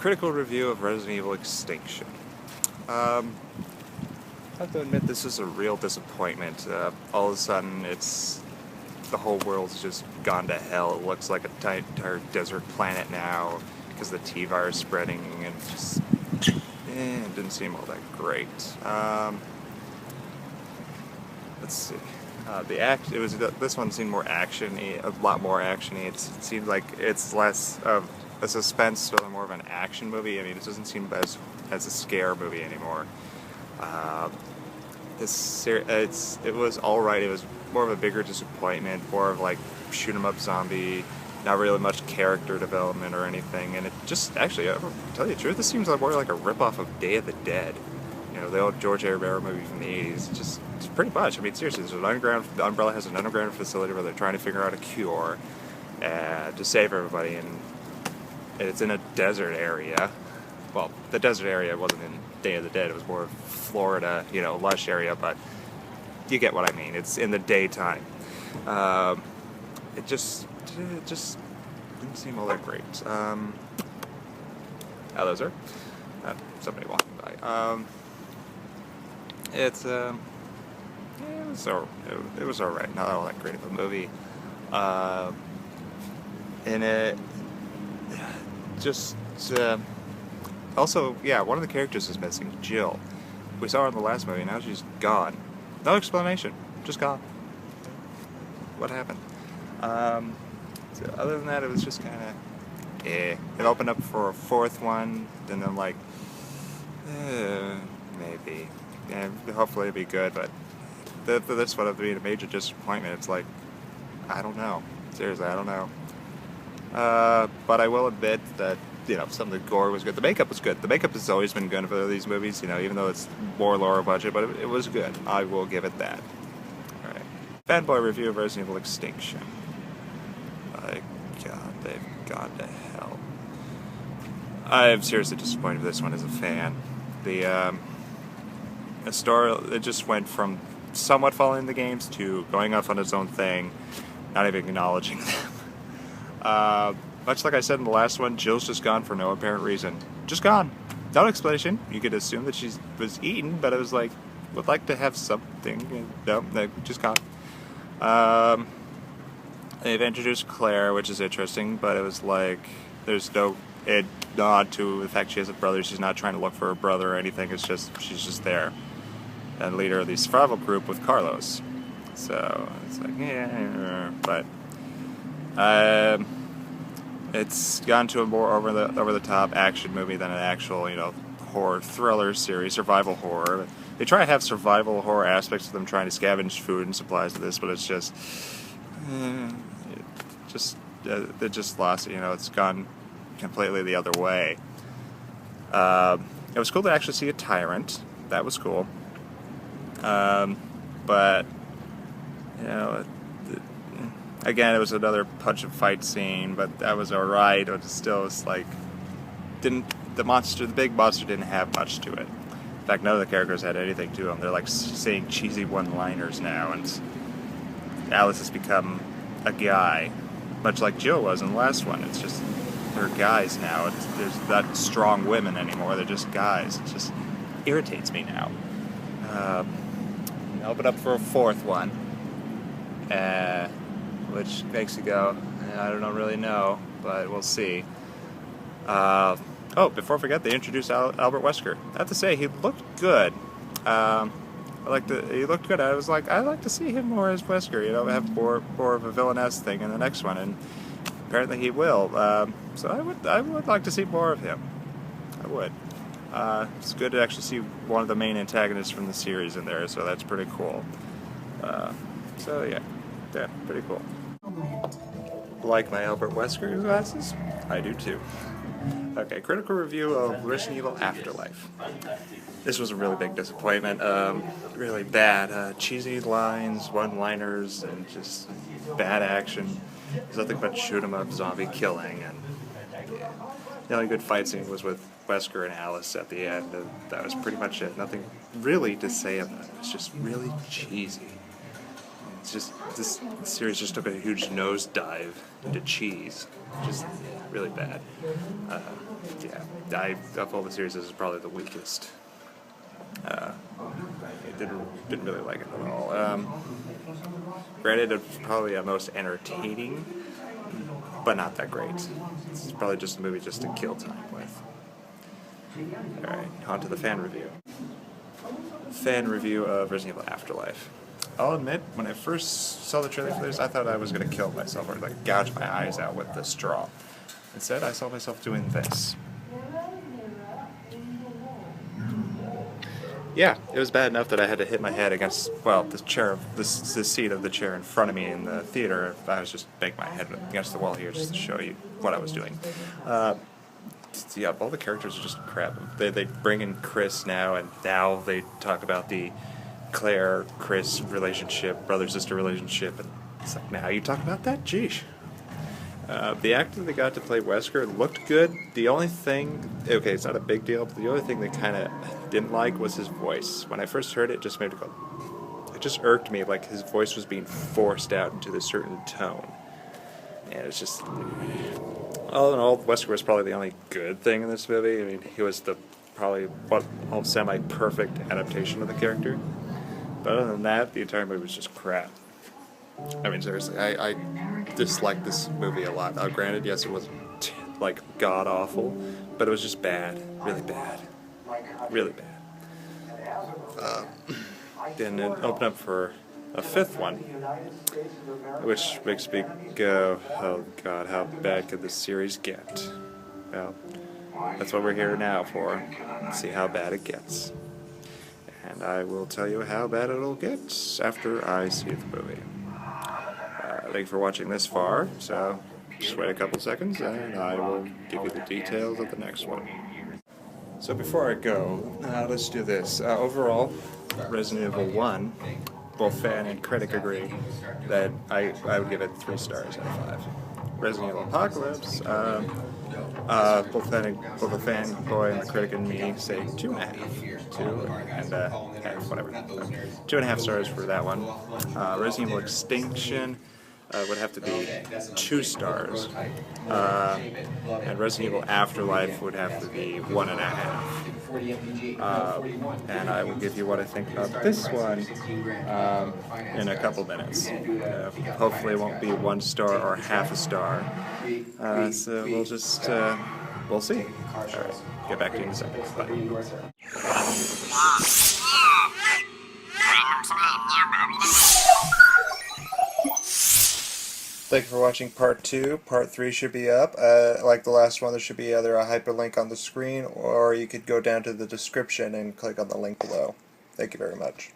critical review of Resident Evil Extinction. Um, I have to admit this is a real disappointment. All of a sudden, the whole world's just gone to hell. It looks like a entire desert planet now because the T-virus spreading, and just it didn't seem all that great. Let's see. This one seemed more actiony, a lot more actiony. It seemed like it's less of a suspense, but more of an action movie. I mean, it doesn't seem as a scare movie anymore. It was all right. It was more of a bigger disappointment, more of like shoot 'em up zombie, not really much character development or anything. And it just actually, to tell you the truth, this seems more like a ripoff of Day of the Dead. You know, the old George A. Romero movie from the 80s. It's pretty much. I mean, seriously, the Umbrella has an underground facility where they're trying to figure out a cure to save everybody, and it's in a desert area. Well, the desert area wasn't in Day of the Dead. It was more of Florida, lush area, but you get what I mean. It's in the daytime. It just didn't seem all that great. Hello, sir. Somebody walking by. It was alright. Not all that great of a movie. And it just also, yeah, one of the characters is missing, Jill. We saw her in the last movie. Now she's gone. No explanation. Just gone. What happened? So other than that, it was just kind of It opened up for a fourth one, and I'm like, maybe. Yeah, hopefully it'll be good, but for this one, it'll be a major disappointment. It's like, I don't know. Seriously, I don't know. But I will admit that, some of the gore was good. The makeup was good. The makeup has always been good for these movies, even though it's more lower budget, but it was good. I will give it that. Alright. Fanboy review of Resident Evil Extinction. My God, they've gone to hell. I'm seriously disappointed with this one as a fan. The story, it just went from somewhat following the games to going off on its own thing, not even acknowledging them. Much like I said in the last one, Jill's just gone for no apparent reason. Just gone. No explanation. You could assume that she was eaten, but it was like, would like to have something. No, just gone. They've introduced Claire, which is interesting, but it was like, there's no nod to the fact she has a brother. She's not trying to look for her brother or anything. It's just, she's just there. And leader of the survival group with Carlos. So, it's like, yeah, but it's gone to a more over the top action movie than an actual, horror thriller series, survival horror. They try to have survival horror aspects of them trying to scavenge food and supplies to this, but it's just, it just lost it. It's gone completely the other way. It was cool to actually see a tyrant. That was cool. But again, it was another punch and fight scene, but that was alright. But still, it's like, the big monster didn't have much to it. In fact, none of the characters had anything to them. They're like saying cheesy one-liners now, and Alice has become a guy, much like Jill was in the last one. It's just, they're guys now. There's not strong women anymore. They're just guys. It just irritates me now. Open up for a fourth one, which makes you go, I don't really know, but we'll see. Before I forget, they introduced Albert Wesker. I have to say, he looked good. He looked good. I was like, I'd like to see him more as Wesker, have more of a villainous thing in the next one, and apparently he will. So I would like to see more of him. I would. It's good to actually see one of the main antagonists from the series in there, so that's pretty cool. Yeah, pretty cool. Like my Albert Wesker glasses? I do too. Okay, critical review of Resident Evil Afterlife. This was a really big disappointment. Really bad. Cheesy lines, one-liners, and just bad action. There's nothing but shoot 'em up zombie killing, and the only good fight scene was with Wesker and Alice at the end, and that was pretty much it. Nothing really to say about it. It's just really cheesy. It's just, this series just took a huge nosedive into cheese. Just really bad. Yeah, of all the series, this is probably the weakest. I didn't really like it at all. Granted, it's probably most entertaining, but not that great. It's probably just a movie just to kill time with. Alright, on to the fan review. Fan review of Resident Evil Afterlife. I'll admit, when I first saw the trailer for this, I thought I was going to kill myself or like gouge my eyes out with the straw. Instead, I saw myself doing this. Yeah, it was bad enough that I had to hit my head against, well, the chair, the seat of the chair in front of me in the theater. I was just banging my head against the wall here just to show you what I was doing. Yeah, all the characters are just crap. They bring in Chris now, and now they talk about the Claire-Chris relationship, brother-sister relationship, and it's like, now you talk about that? Geesh. The actor they got to play Wesker looked good. The only thing, okay, it's not a big deal, but the only thing they kind of didn't like was his voice. When I first heard it, it just made me go, it just irked me, like his voice was being forced out into this certain tone. And it's just, all in all, Wesker was probably the only good thing in this movie. I mean, he was the probably semi-perfect adaptation of the character. But other than that, the entire movie was just crap. I mean, seriously, I disliked this movie a lot. Now, granted, yes, it wasn't, like, god-awful, but it was just bad. Really bad. Really bad. Then it opened up for a fifth one, which makes me go, oh god, how bad could this series get? Well, that's what we're here now for. See how bad it gets. And I will tell you how bad it'll get after I see the movie. Thank you for watching this far, so just wait a couple seconds and I will give you the details of the next one. So before I go, let's do this. Overall, Resident Evil 1, both fan and critic agree that I would give it 3 stars out of 5. Resident Evil Apocalypse, both the fanboy and the critic and me say 2.5. 2 and half, whatever. 2.5 stars for that one. Resident Evil Extinction would have to be 2 stars. And Resident Evil Afterlife would have to be 1.5. And I will give you what I think about this one in a couple minutes. Hopefully it won't be 1 star or half a star. So we'll just, we'll see. Alright, get back to you in a second. Bye. Thank you for watching part 2. Part 3 should be up. Like the last one, there should be either a hyperlink on the screen, or you could go down to the description and click on the link below. Thank you very much.